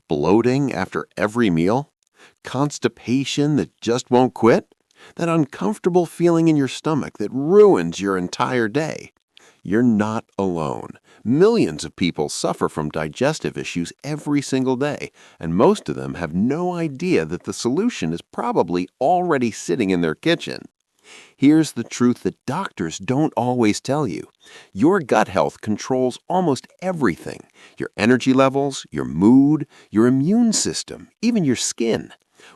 Bloating after every meal? Constipation that just won't quit? That uncomfortable feeling in your stomach that ruins your entire day? You're not alone. Millions of people suffer from digestive issues every single day, and most of them have no idea that the solution is probably already sitting in their kitchen. Here's the truth that doctors don't always tell you. Your gut health controls almost everything: your energy levels, your mood, your immune system, even your skin.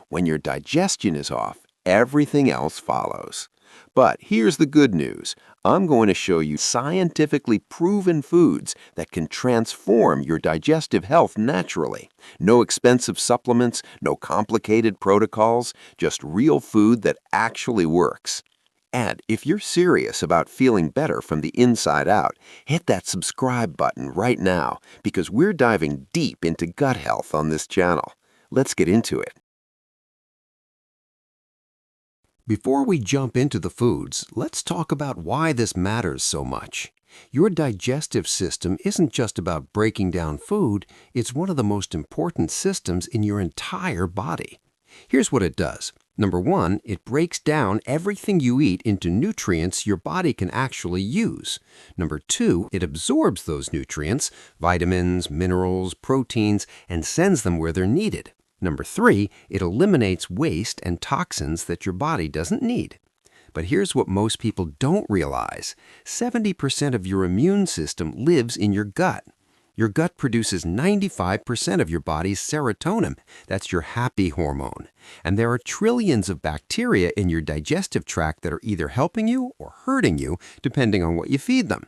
When your digestion is off, everything else follows. But here's the good news. I'm going to show you scientifically proven foods that can transform your digestive health naturally. No expensive supplements, no complicated protocols, just real food that actually works. And if you're serious about feeling better from the inside out, hit that subscribe button right now because we're diving deep into gut health on this channel. Let's get into it. Before we jump into the foods, let's talk about why this matters so much. Your digestive system isn't just about breaking down food, it's one of the most important systems in your entire body. Here's what it does. Number one, it breaks down everything you eat into nutrients your body can actually use. Number two, it absorbs those nutrients, vitamins, minerals, proteins, and sends them where they're needed. Number three, it eliminates waste and toxins that your body doesn't need. But here's what most people don't realize. 70% of your immune system lives in your gut. Your gut produces 95% of your body's serotonin. That's your happy hormone. And there are trillions of bacteria in your digestive tract that are either helping you or hurting you, depending on what you feed them.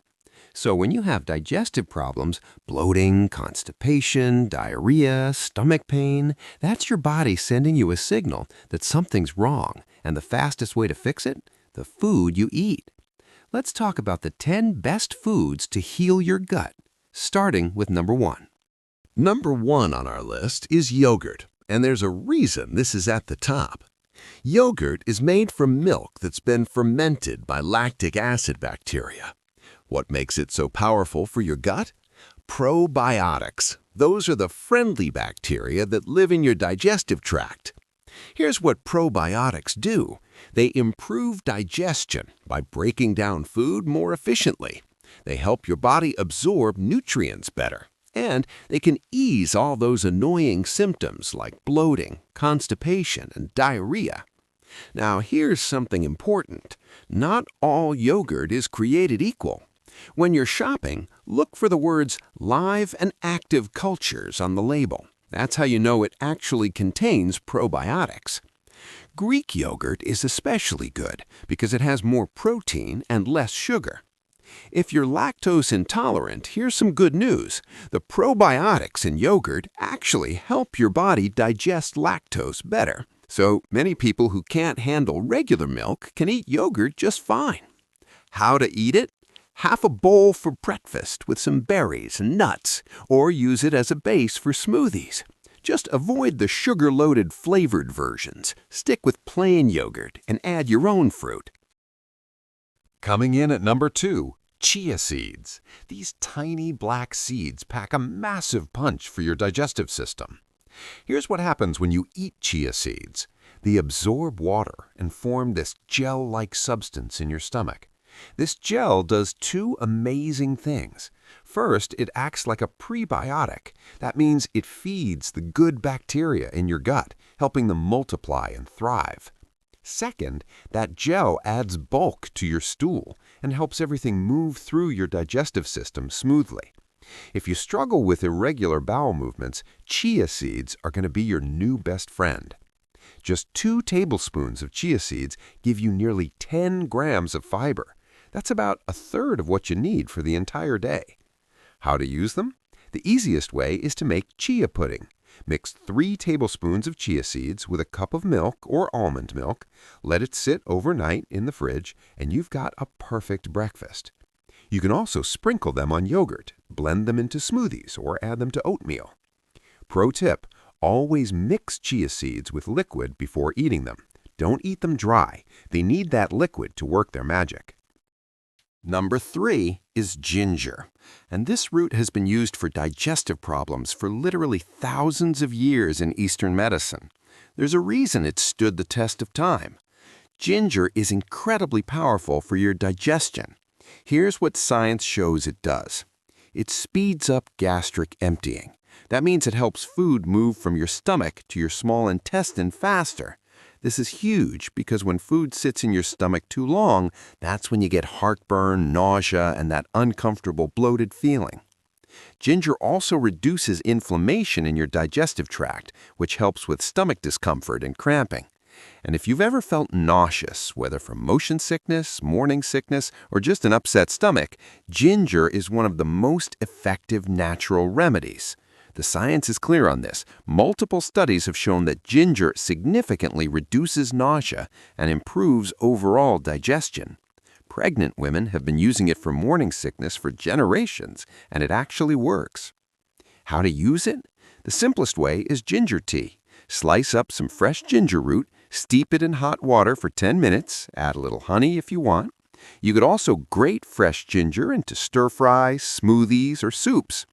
So when you have digestive problems, bloating, constipation, diarrhea, stomach pain, that's your body sending you a signal that something's wrong. And the fastest way to fix it? The food you eat. Let's talk about the 10 best foods to heal your gut, starting with number one. Number one on our list is yogurt, and there's a reason this is at the top. Yogurt is made from milk that's been fermented by lactic acid bacteria. What makes it so powerful for your gut? Probiotics. Those are the friendly bacteria that live in your digestive tract. Here's what probiotics do. They improve digestion by breaking down food more efficiently. They help your body absorb nutrients better. And they can ease all those annoying symptoms like bloating, constipation, and diarrhea. Now, here's something important. Not all yogurt is created equal. When you're shopping, look for the words live and active cultures on the label. That's how you know it actually contains probiotics. Greek yogurt is especially good because it has more protein and less sugar. If you're lactose intolerant, here's some good news. The probiotics in yogurt actually help your body digest lactose better. So many people who can't handle regular milk can eat yogurt just fine. How to eat it? Half a bowl for breakfast with some berries and nuts, or use it as a base for smoothies. Just avoid the sugar-loaded flavored versions. Stick with plain yogurt and add your own fruit. Coming in at number two, chia seeds. These tiny black seeds pack a massive punch for your digestive system. Here's what happens when you eat chia seeds. They absorb water and form this gel-like substance in your stomach. This gel does two amazing things. First, it acts like a prebiotic. That means it feeds the good bacteria in your gut, helping them multiply and thrive. Second, that gel adds bulk to your stool and helps everything move through your digestive system smoothly. If you struggle with irregular bowel movements, chia seeds are going to be your new best friend. Just 2 tablespoons of chia seeds give you nearly 10 grams of fiber. That's about a third of what you need for the entire day. How to use them? The easiest way is to make chia pudding. Mix 3 tablespoons of chia seeds with a cup of milk or almond milk. Let it sit overnight in the fridge, and you've got a perfect breakfast. You can also sprinkle them on yogurt, blend them into smoothies, or add them to oatmeal. Pro tip: always mix chia seeds with liquid before eating them. Don't eat them dry. They need that liquid to work their magic. Number 3 is ginger, and this root has been used for digestive problems for literally thousands of years in Eastern medicine. There's a reason it's stood the test of time. Ginger is incredibly powerful for your digestion. Here's what science shows it does. It speeds up gastric emptying. That means it helps food move from your stomach to your small intestine faster. This is huge because when food sits in your stomach too long, that's when you get heartburn, nausea, and that uncomfortable bloated feeling. Ginger also reduces inflammation in your digestive tract, which helps with stomach discomfort and cramping. And if you've ever felt nauseous, whether from motion sickness, morning sickness, or just an upset stomach, ginger is one of the most effective natural remedies. The science is clear on this. Multiple studies have shown that ginger significantly reduces nausea and improves overall digestion. Pregnant women have been using it for morning sickness for generations, and it actually works. How to use it? The simplest way is ginger tea. Slice up some fresh ginger root, steep it in hot water for 10 minutes, add a little honey if you want. You could also grate fresh ginger into stir-fries, smoothies, or soups.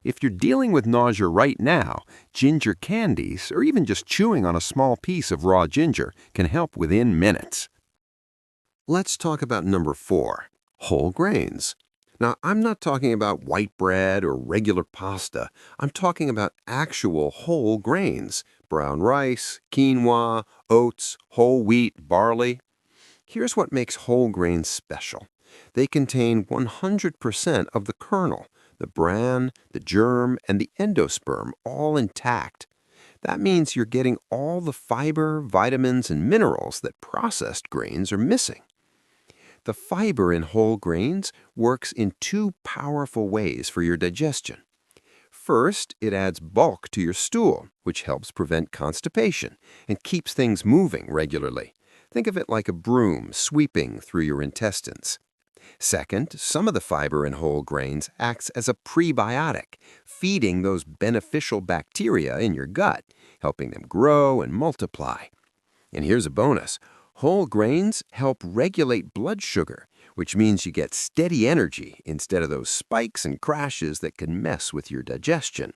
If you're dealing with nausea right now, ginger candies, or even just chewing on a small piece of raw ginger, can help within minutes. Let's talk about number 4, whole grains. Now, I'm not talking about white bread or regular pasta. I'm talking about actual whole grains: brown rice, quinoa, oats, whole wheat, barley. Here's what makes whole grains special. They contain 100% of the kernel, the bran, the germ, and the endosperm all intact. That means you're getting all the fiber, vitamins, and minerals that processed grains are missing. The fiber in whole grains works in 2 powerful ways for your digestion. First, it adds bulk to your stool, which helps prevent constipation and keeps things moving regularly. Think of it like a broom sweeping through your intestines. Second, some of the fiber in whole grains acts as a prebiotic, feeding those beneficial bacteria in your gut, helping them grow and multiply. And here's a bonus. Whole grains help regulate blood sugar, which means you get steady energy instead of those spikes and crashes that can mess with your digestion.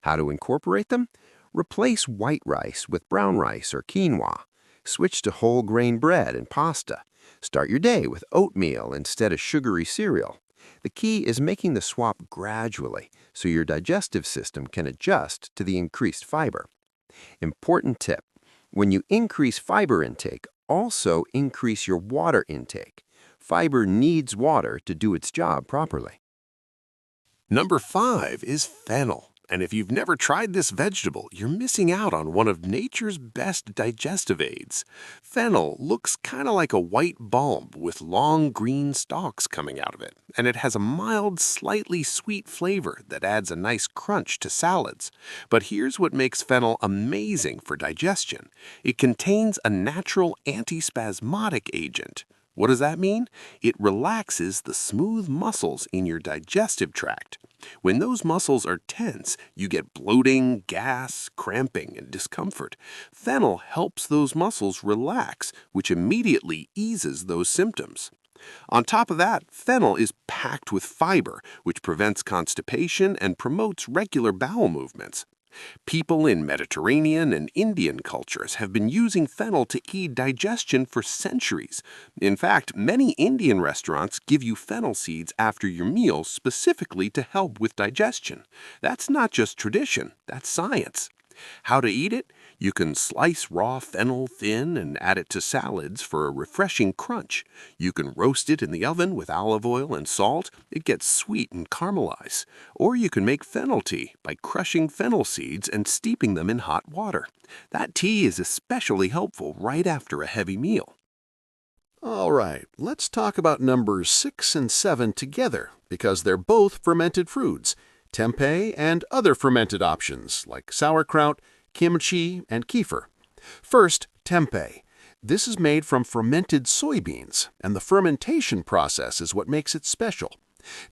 How to incorporate them? Replace white rice with brown rice or quinoa. Switch to whole grain bread and pasta. Start your day with oatmeal instead of sugary cereal. The key is making the swap gradually so your digestive system can adjust to the increased fiber. Important tip: when you increase fiber intake, also increase your water intake. Fiber needs water to do its job properly. Number 5 is fennel. And if you've never tried this vegetable, you're missing out on one of nature's best digestive aids. Fennel looks kind of like a white bulb with long green stalks coming out of it, and it has a mild, slightly sweet flavor that adds a nice crunch to salads. But here's what makes fennel amazing for digestion. It contains a natural antispasmodic agent. What does that mean? It relaxes the smooth muscles in your digestive tract. When those muscles are tense, you get bloating, gas, cramping, and discomfort. Fennel helps those muscles relax, which immediately eases those symptoms. On top of that, fennel is packed with fiber, which prevents constipation and promotes regular bowel movements. People in Mediterranean and Indian cultures have been using fennel to aid digestion for centuries. In fact, many Indian restaurants give you fennel seeds after your meal specifically to help with digestion. That's not just tradition, that's science. How to eat it? You can slice raw fennel thin and add it to salads for a refreshing crunch. You can roast it in the oven with olive oil and salt. It gets sweet and caramelized. Or you can make fennel tea by crushing fennel seeds and steeping them in hot water. That tea is especially helpful right after a heavy meal. All right, let's talk about numbers 6 and 7 together because they're both fermented foods: tempeh and other fermented options like sauerkraut, kimchi, and kefir. First, tempeh. This is made from fermented soybeans, and the fermentation process is what makes it special.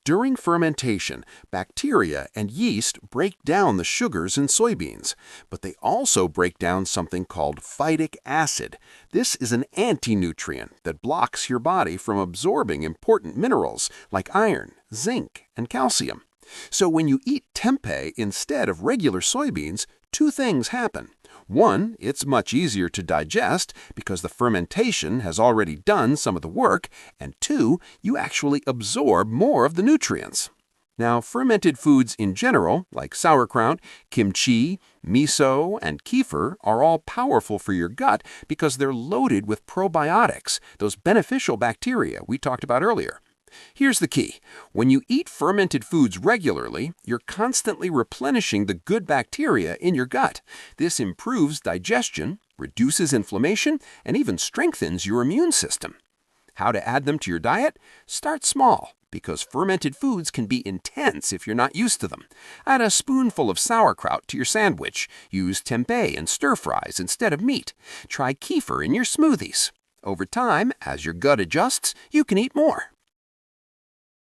During fermentation, bacteria and yeast break down the sugars in soybeans, but they also break down something called phytic acid. This is an anti-nutrient that blocks your body from absorbing important minerals like iron, zinc, and calcium. So when you eat tempeh instead of regular soybeans, two things happen. One, it's much easier to digest because the fermentation has already done some of the work, and two, you actually absorb more of the nutrients. Now, fermented foods in general, like sauerkraut, kimchi, miso, and kefir, are all powerful for your gut because they're loaded with probiotics, those beneficial bacteria we talked about earlier. Here's the key. When you eat fermented foods regularly, you're constantly replenishing the good bacteria in your gut. This improves digestion, reduces inflammation, and even strengthens your immune system. How to add them to your diet? Start small, because fermented foods can be intense if you're not used to them. Add a spoonful of sauerkraut to your sandwich. Use tempeh in stir-fries instead of meat. Try kefir in your smoothies. Over time, as your gut adjusts, you can eat more.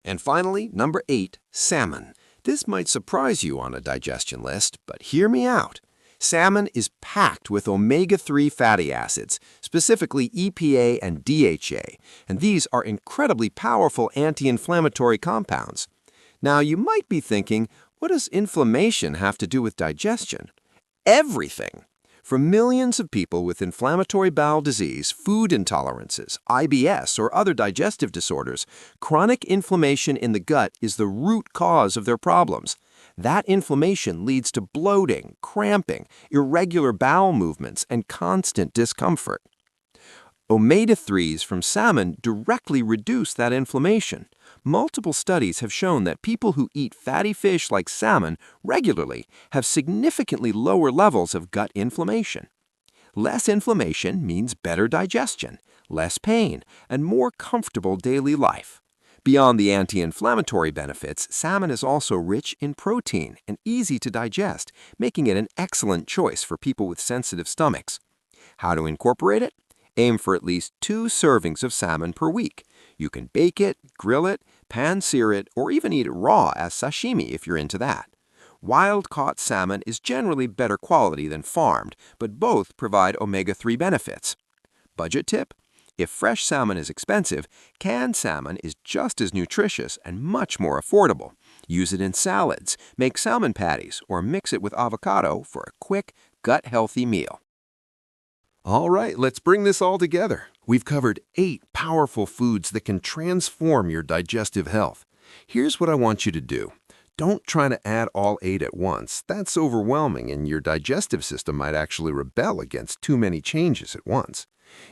And finally, number 8, salmon. This might surprise you on a digestion list, but hear me out. Salmon is packed with omega-3 fatty acids, specifically EPA and DHA, and these are incredibly powerful anti-inflammatory compounds. Now, you might be thinking, what does inflammation have to do with digestion? Everything! For millions of people with inflammatory bowel disease, food intolerances, IBS, or other digestive disorders, chronic inflammation in the gut is the root cause of their problems. That inflammation leads to bloating, cramping, irregular bowel movements, and constant discomfort. Omega-3s from salmon directly reduce that inflammation. Multiple studies have shown that people who eat fatty fish like salmon regularly have significantly lower levels of gut inflammation. Less inflammation means better digestion, less pain, and more comfortable daily life. Beyond the anti-inflammatory benefits, salmon is also rich in protein and easy to digest, making it an excellent choice for people with sensitive stomachs. How to incorporate it? Aim for at least 2 servings of salmon per week. You can bake it, grill it, pan-sear it, or even eat it raw as sashimi if you're into that. Wild-caught salmon is generally better quality than farmed, but both provide omega-3 benefits. Budget tip? If fresh salmon is expensive, canned salmon is just as nutritious and much more affordable. Use it in salads, make salmon patties, or mix it with avocado for a quick, gut-healthy meal. All right, let's bring this all together. We've covered 8 powerful foods that can transform your digestive health. Here's what I want you to do. Don't try to add all 8 at once. That's overwhelming, and your digestive system might actually rebel against too many changes at once.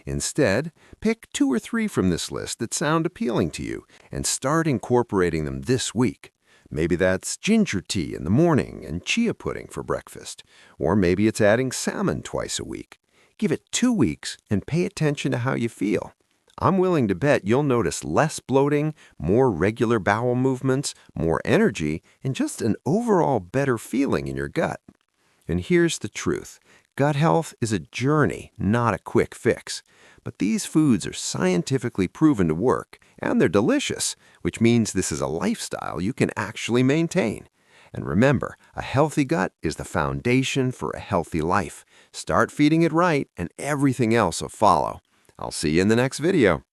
Instead, pick 2 or 3 from this list that sound appealing to you and start incorporating them this week. Maybe that's ginger tea in the morning and chia pudding for breakfast. Or maybe it's adding salmon twice a week. Give it 2 weeks and pay attention to how you feel. I'm willing to bet you'll notice less bloating, more regular bowel movements, more energy, and just an overall better feeling in your gut. And here's the truth. Gut health is a journey, not a quick fix. But these foods are scientifically proven to work, and they're delicious, which means this is a lifestyle you can actually maintain. And remember, a healthy gut is the foundation for a healthy life. Start feeding it right, and everything else will follow. I'll see you in the next video.